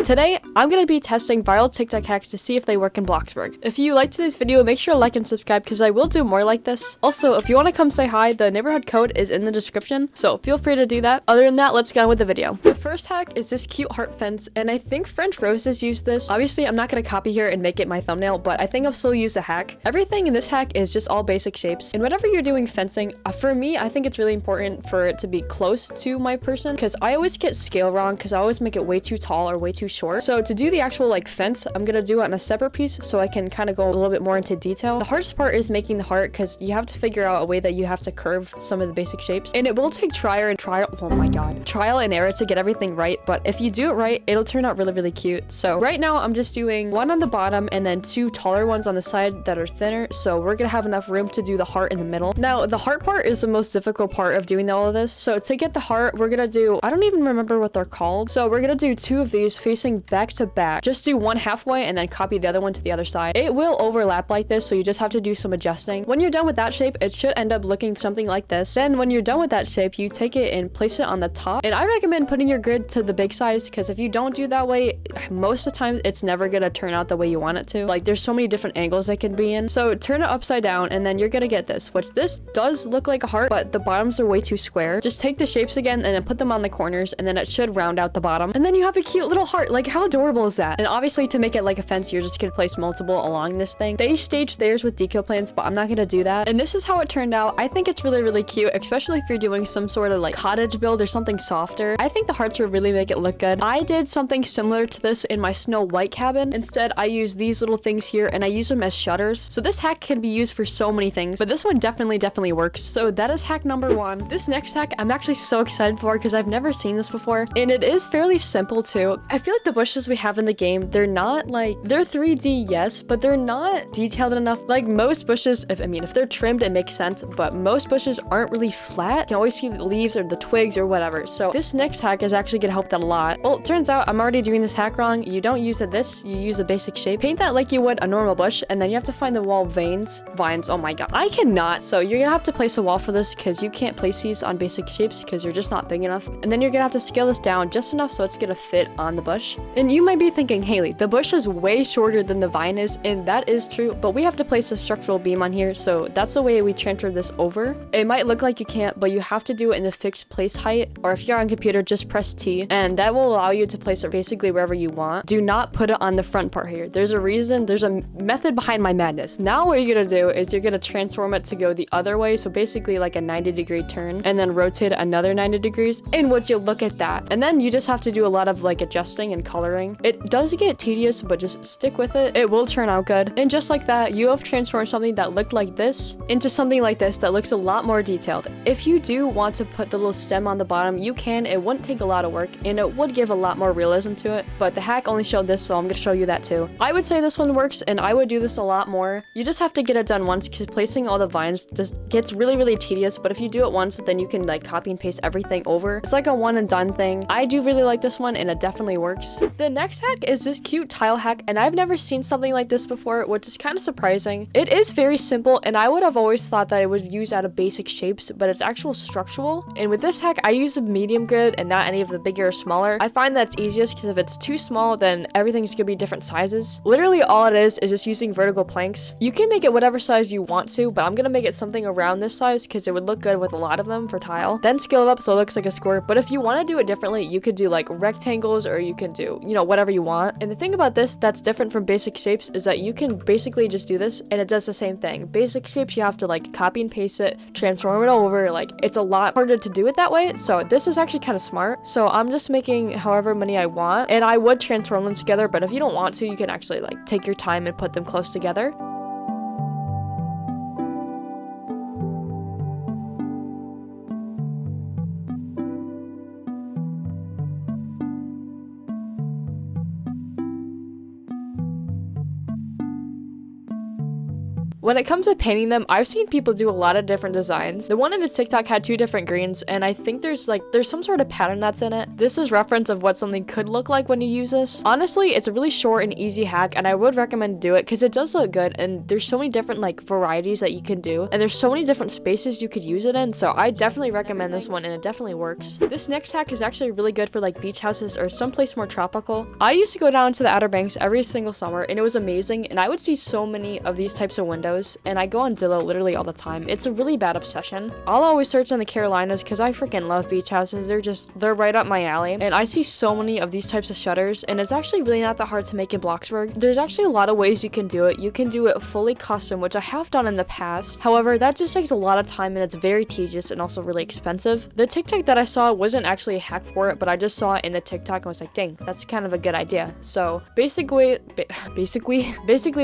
today I'm gonna be testing viral TikTok hacks to see if they work in Bloxburg. If you liked today's video, make sure to like and subscribe because I will do more like this. Also, if you want to come say hi, the neighborhood code is in the description, so feel free to do that. Other than that, let's get on with the video. The first hack is this cute heart fence, and I think French Roses used this. Obviously, I'm not gonna copy here and make it my thumbnail, but I think I'll still use the hack. Everything in this hack is just all basic shapes, and whenever you're doing fencing, for me, I think it's really important for it to be close to my person because I always get scale wrong because I always make it way too tall or way too short. So to do the actual like fence, I'm gonna do it on a separate piece so I can kind of go a little bit more into detail. The hardest part is making the heart because you have to figure out a way that you have to curve some of the basic shapes, and it will take trial and error to get everything right, but if you do it right, it'll turn out really cute. So right now I'm just doing one on the bottom and then two taller ones on the side that are thinner, so we're gonna have enough room to do the heart in the middle. Now the heart part is the most difficult part of doing all of this. So to get the heart, we're gonna do, I don't even remember what they're called, so we're gonna do two of these facing back to back. Just do one halfway and then copy the other one to the other side. It will overlap like this, so you just have to do some adjusting. When you're done with that shape, it should end up looking something like this. Then when you're done with that shape, you take it and place it on the top, and I recommend putting your grid to the big size because if you don't do that way, most of the time it's never gonna turn out the way you want it to. Like there's so many different angles it can be in. So turn it upside down and then you're gonna get this, which this does look like a heart, but the bottoms are way too square. Just take the shapes again and then put them on the corners, and then it should round out the bottom, and then you have a cute little heart. Like how adorable is that? And obviously to make it like a fence, you're just gonna place multiple along this thing. They staged theirs with deco plans, but I'm not gonna do that. And this is how it turned out. I think it's really cute, especially if you're doing some sort of like cottage build or something softer. I think the hearts will really make it look good. I did something similar to this in my Snow White cabin. Instead, I used these little things here and I use them as shutters. So this hack can be used for so many things, but this one definitely works. So that is hack number one. This next hack I'm actually so excited for because I've never seen this before, and it is fairly simple too. I feel like the bushes we have in the game, they're not like, they're 3D, yes, but they're not detailed enough. Like most bushes, if they're trimmed, it makes sense, but most bushes aren't really flat. You can always see the leaves or the twigs or whatever. So this next hack is actually gonna help that a lot. Well, it turns out I'm already doing this hack wrong. You don't use this, you use a basic shape. Paint that like you would a normal bush, and then you have to find the wall vines. Oh my god, I cannot. So you're gonna have to place a wall for this because you can't place these on basic shapes because you're just not big enough. And then you're gonna have to scale this down just enough so it's gonna fit on the bush. And you might be thinking, Haley, the bush is way shorter than the vine is, and that is true, but we have to place a structural beam on here, so that's the way we transfer this over. It might look like you can't, but you have to do it in the fixed place height, or if you're on computer, just press T, and that will allow you to place it basically wherever you want. Do not put it on the front part here. There's a reason, there's a method behind my madness. Now what you're gonna do is you're gonna transform it to go the other way, so basically like a 90-degree turn, and then rotate it another 90 degrees, and would you look at that? And then you just have to do a lot of like adjusting and coloring. It does get tedious, but just stick with it. It will turn out good. And just like that, you have transformed something that looked like this into something like this that looks a lot more detailed. If you do want to put the little stem on the bottom, you can. It wouldn't take a lot of work, and it would give a lot more realism to it, but the hack only showed this, so I'm gonna show you that too. I would say this one works, and I would do this a lot more. You just have to get it done once because placing all the vines just gets really tedious, but if you do it once, then you can like copy and paste everything over. It's like a one and done thing. I do really like this one, and it definitely works. The next hack is this cute tile hack, and I've never seen something like this before, which is kind of surprising. It is very simple, and I would have always thought that it was used out of basic shapes, but it's actual structural. And with this hack, I use the medium grid and not any of the bigger or smaller. I find that's easiest because if it's too small, then everything's gonna be different sizes. Literally all it is just using vertical planks. You can make it whatever size you want to, but I'm gonna make it something around this size because it would look good with a lot of them for tile. Then scale it up so it looks like a square, but if you want to do it differently, you could do like rectangles, or you can do, you know, whatever you want. And the thing about this that's different from basic shapes is that you can basically just do this and it does the same thing. Basic shapes, you have to like copy and paste it, transform it over. Like it's a lot harder to do it that way. So this is actually kind of smart. So I'm just making however many I want, and I would transform them together, but if you don't want to, you can actually like take your time and put them close together. When it comes to painting them, I've seen people do a lot of different designs. The one in the TikTok had 2 different greens, and I think there's some sort of pattern that's in it. This is reference of what something could look like when you use this. Honestly, it's a really short and easy hack, and I would recommend to do it because it does look good, and there's so many different like varieties that you can do, and there's so many different spaces you could use it in, so I definitely recommend this one, and it definitely works. This next hack is actually really good for like beach houses or someplace more tropical. I used to go down to the Outer Banks every single summer, and it was amazing, and I would see so many of these types of windows, and I go on Zillow literally all the time. It's a really bad obsession. I'll always search in the Carolinas because I freaking love beach houses. They're right up my alley, and I see so many of these types of shutters, and it's actually really not that hard to make in Bloxburg. There's actually a lot of ways you can do it. You can do it fully custom, which I have done in the past. However, that just takes a lot of time, and it's very tedious and also really expensive. The TikTok that I saw wasn't actually a hack for it, but I just saw it in the TikTok and was like, dang, that's kind of a good idea. So basically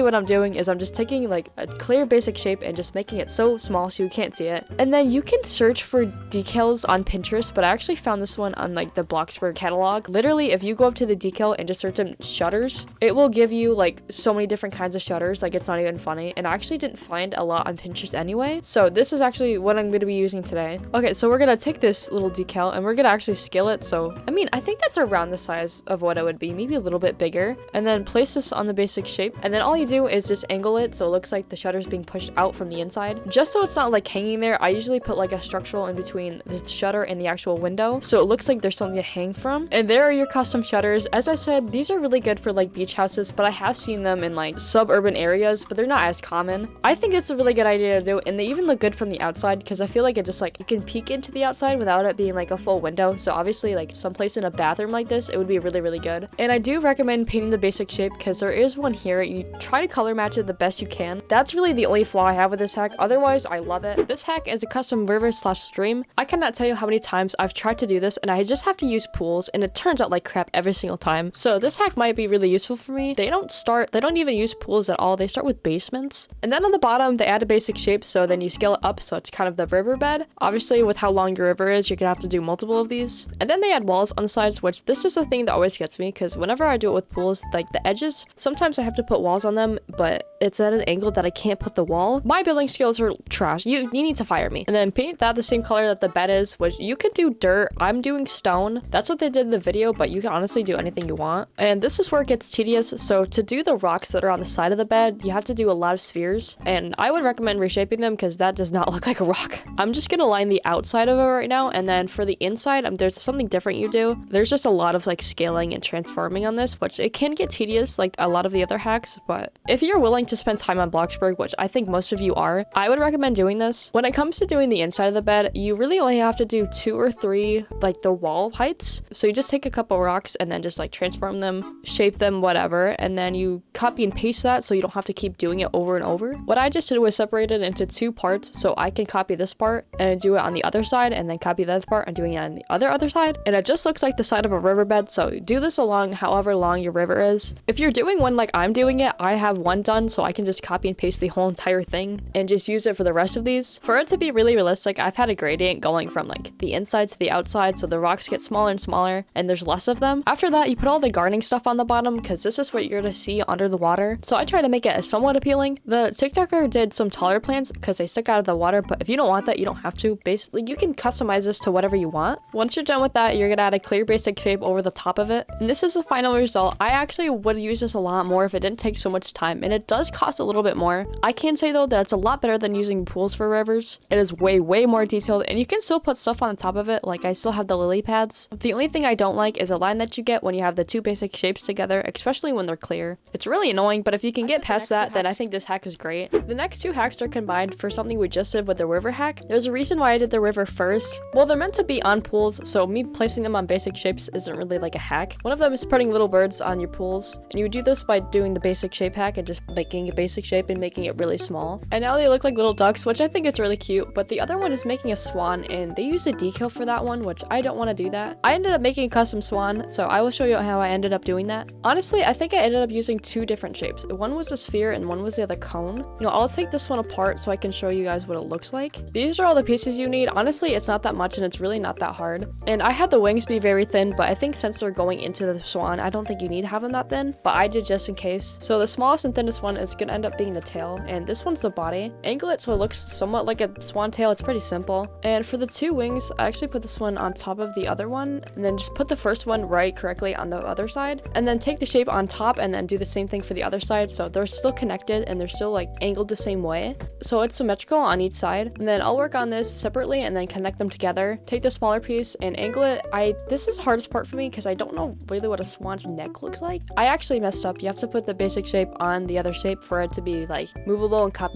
what I'm doing is I'm just taking like a clear basic shape and just making it so small so you can't see it. And then you can search for decals on Pinterest, but I actually found this one on like the Bloxburg catalog. Literally, if you go up to the decal and just search in shutters, it will give you like so many different kinds of shutters, like it's not even funny. And I actually didn't find a lot on Pinterest anyway, so this is actually what I'm going to be using today. Okay, so we're gonna take this little decal and we're gonna actually scale it. So I mean, I think that's around the size of what it would be, maybe a little bit bigger, and then place this on the basic shape, and then all you do is just angle it so it looks like the shutter's being pushed out from the inside, just so it's not like hanging there. I usually put like a structural in between the shutter and the actual window, so it looks like there's something to hang from. And there are your custom shutters. As I said, these are really good for like beach houses, but I have seen them in like suburban areas, but they're not as common. I think it's a really good idea to do, and they even look good from the outside because I feel like it just like you can peek into the outside without it being like a full window. So obviously like someplace in a bathroom like this, it would be really, really good. And I do recommend painting the basic shape because there is one here. You try to color match it the best you can. That's really the only flaw I have with this hack. Otherwise, I love it. This hack is a custom river / stream. I cannot tell you how many times I've tried to do this and I just have to use pools and it turns out like crap every single time. So this hack might be really useful for me. They don't even use pools at all. They start with basements. And then on the bottom, they add a basic shape. So then you scale it up so it's kind of the riverbed. Obviously, with how long your river is, you're gonna have to do multiple of these. And then they add walls on the sides, which this is the thing that always gets me because whenever I do it with pools, like the edges, sometimes I have to put walls on them, but it's at an angle that I can't put the wall. My building skills are trash. You need to fire me. And then paint that the same color that the bed is, which you could do dirt. I'm doing stone. That's what they did in the video, but you can honestly do anything you want. And this is where it gets tedious. So to do the rocks that are on the side of the bed, you have to do a lot of spheres. And I would recommend reshaping them because that does not look like a rock. I'm just gonna line the outside of it right now. And then for the inside, there's something different you do. There's just a lot of like scaling and transforming on this, which it can get tedious like a lot of the other hacks. But if you're willing to spend time on Bloxburg, which I think most of you are, I would recommend doing this. When it comes to doing the inside of the bed, you really only have to do 2 or 3 like the wall heights. So you just take a couple rocks and then just like transform them, shape them, whatever, and then you copy and paste that so you don't have to keep doing it over and over. What I just did was separate it into 2 parts so I can copy this part and do it on the other side and then copy that part and doing it on the other side, and it just looks like the side of a riverbed. So do this along however long your river is. If you're doing one like I'm doing it, I have one done so I can just copy and paste the whole entire thing and just use it for the rest of these. For it to be really realistic, I've had a gradient going from like the inside to the outside, so the rocks get smaller and smaller and there's less of them. After that, you put all the gardening stuff on the bottom because this is what you're gonna see under the water. So I try to make it somewhat appealing. The TikToker did some taller plants because they stick out of the water, but if you don't want that, you don't have to. Basically, you can customize this to whatever you want. Once you're done with that, you're gonna add a clear basic shape over the top of it. And this is the final result. I actually would use this a lot more if it didn't take so much time, and it does cost a little bit more. I can say though that it's a lot better than using pools for rivers. It is way more detailed, and you can still put stuff on the top of it. Like I still have the lily pads. The only thing I don't like is a line that you get when you have the 2 basic shapes together, especially when they're clear. It's really annoying, but if you can get past that, then I think this hack is great. The next 2 hacks are combined for something we just did with the river hack. There's a reason why I did the river first. Well, they're meant to be on pools, so me placing them on basic shapes isn't really like a hack. One of them is putting little birds on your pools, and you would do this by doing the basic shape hack and just making a basic shape and making it really small. And now they look like little ducks, which I think is really cute, but the other one is making a swan, and they use a decal for that one, which I don't want to do that. I ended up making a custom swan, so I will show you how I ended up doing that. Honestly, I think I ended up using 2 different shapes. One was a sphere and one was the other cone. You know, I'll take this one apart so I can show you guys what it looks like. These are all the pieces you need. Honestly, it's not that much and it's really not that hard. And I had the wings be very thin, but I think since they're going into the swan, I don't think you need to have them that thin, but I did just in case. So the smallest and thinnest one is gonna end up being the tail. tail, and this one's the body. Angle it so it looks somewhat like a swan tail. It's pretty simple. And for the 2 wings, I actually put this one on top of the other one, and then just put the first one right correctly on the other side, and then take the shape on top and then do the same thing for the other side, so they're still connected and they're still like angled the same way, so it's symmetrical on each side. And then I'll work on this separately and then connect them together. Take the smaller piece and angle it. This is the hardest part for me because I don't know really what a swan's neck looks like. I actually messed up. You have to put the basic shape on the other shape for it to be like movable and copy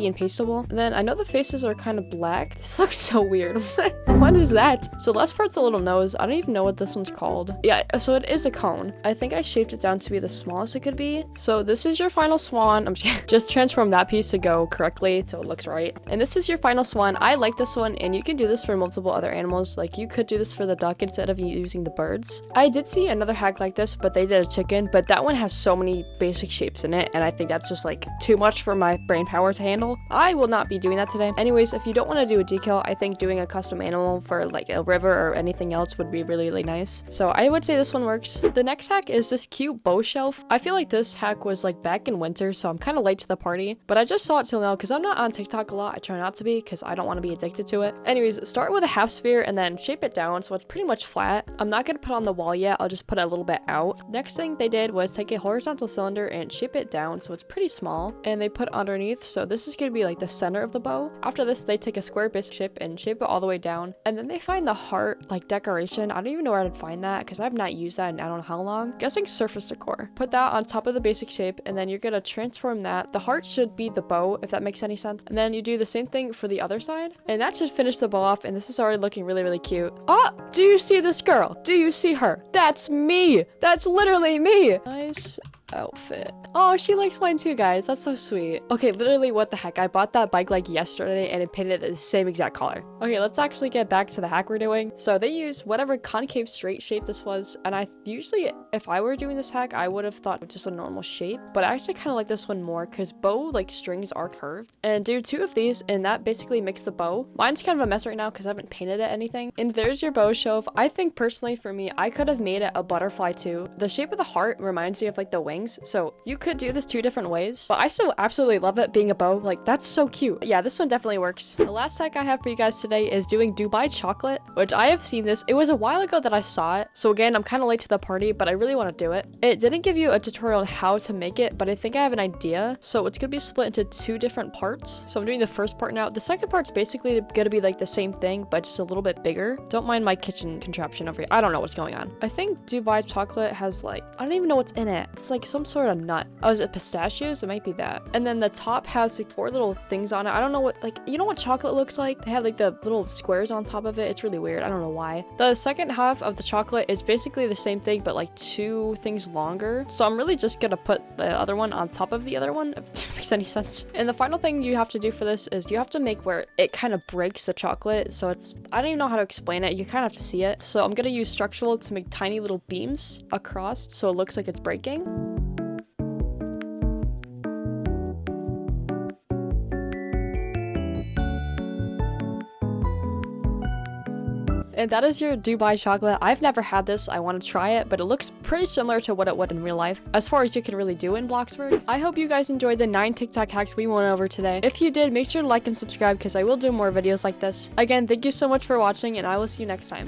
and pastable. And then I know the faces are kind of black. This looks so weird. What is that? So last part's a little nose. I don't even know what this one's called. Yeah, so it is a cone. I think I shaped it down to be the smallest it could be. So this is your final swan. I'm just transform that piece to go correctly so it looks right. And this is your final swan. I like this one, and you can do this for multiple other animals. Like you could do this for the duck instead of using the birds. I did see another hack like this, but they did a chicken, but that one has so many basic shapes in it, and I think that's just like too much for my brain power to handle. I will not be doing that today. Anyways, if you don't want to do a decal, I think doing a custom animal for like a river or anything else would be really, really nice. So I would say this one works. The next hack is this cute bow shelf. I feel like this hack was like back in winter, so I'm kind of late to the party, but I just saw it till now because I'm not on TikTok a lot. I try not to be because I don't want to be addicted to it. Anyways, start with a half sphere and then shape it down so it's pretty much flat. I'm not going to put on the wall yet. I'll just put it a little bit out. Next thing they did was take a horizontal cylinder and shape it down so it's pretty small, and they put underneath, so this is going to be like the center of the bow. After this, they take a square basic shape and shape it all the way down, and then they find the heart like decoration. I don't even know where I'd find that because I've not used that in I don't know how long. Guessing surface decor. Put that on top of the basic shape, and then you're going to transform that. The heart should be the bow, if that makes any sense. And then you do the same thing for the other side, and that should finish the bow off, and this is already looking really, really cute. Oh, do you see this girl? Do you see her? That's me. That's literally me. Nice outfit. Oh, she likes mine too, guys. That's so sweet. Okay, literally, what the heck? I bought that bike like yesterday and it painted it the same exact color. Okay, let's actually get back to the hack we're doing. So they used whatever concave straight shape this was, and I usually, if I were doing this hack, I would have thought just a normal shape, but I actually kind of like this one more because bow like strings are curved. And do 2 of these, and that basically makes the bow. Mine's kind of a mess right now because I haven't painted it anything. And there's your bow shelf. I think personally for me, I could have made it a butterfly too. The shape of the heart reminds me of like the wings, so you could do this 2 different ways, but I still absolutely love it being a bow. Like, that's so cute. Yeah, this one definitely works. The last hack I have for you guys today is doing Dubai chocolate, which I have seen this. It was a while ago that I saw it, so again, I'm kind of late to the party, but I really want to do it. It didn't give you a tutorial on how to make it, but I think I have an idea. So it's gonna be split into 2 different parts. So I'm doing the first part now. The second part's basically gonna be like the same thing, but just a little bit bigger. Don't mind my kitchen contraption over here. I don't know what's going on. I think Dubai chocolate has like, I don't even know what's in it. It's like some sort of nut. Oh, is it pistachios? It might be that. And then the top has like 4 little things on it. I don't know what, like, you know what chocolate looks like? They have like the little squares on top of it. It's really weird. I don't know why. The second half of the chocolate is basically the same thing, but like 2 things longer. So I'm really just gonna put the other one on top of the other one, if that makes any sense. And the final thing you have to do for this is you have to make where it kind of breaks the chocolate. So it's, I don't even know how to explain it. You kind of have to see it. So I'm gonna use structural to make tiny little beams across so it looks like it's breaking. And that is your Dubai chocolate. I've never had this. I want to try it, but it looks pretty similar to what it would in real life, as far as you can really do in Bloxburg. I hope you guys enjoyed the 9 TikTok hacks we went over today. If you did, make sure to like and subscribe because I will do more videos like this. Again, thank you so much for watching, and I will see you next time.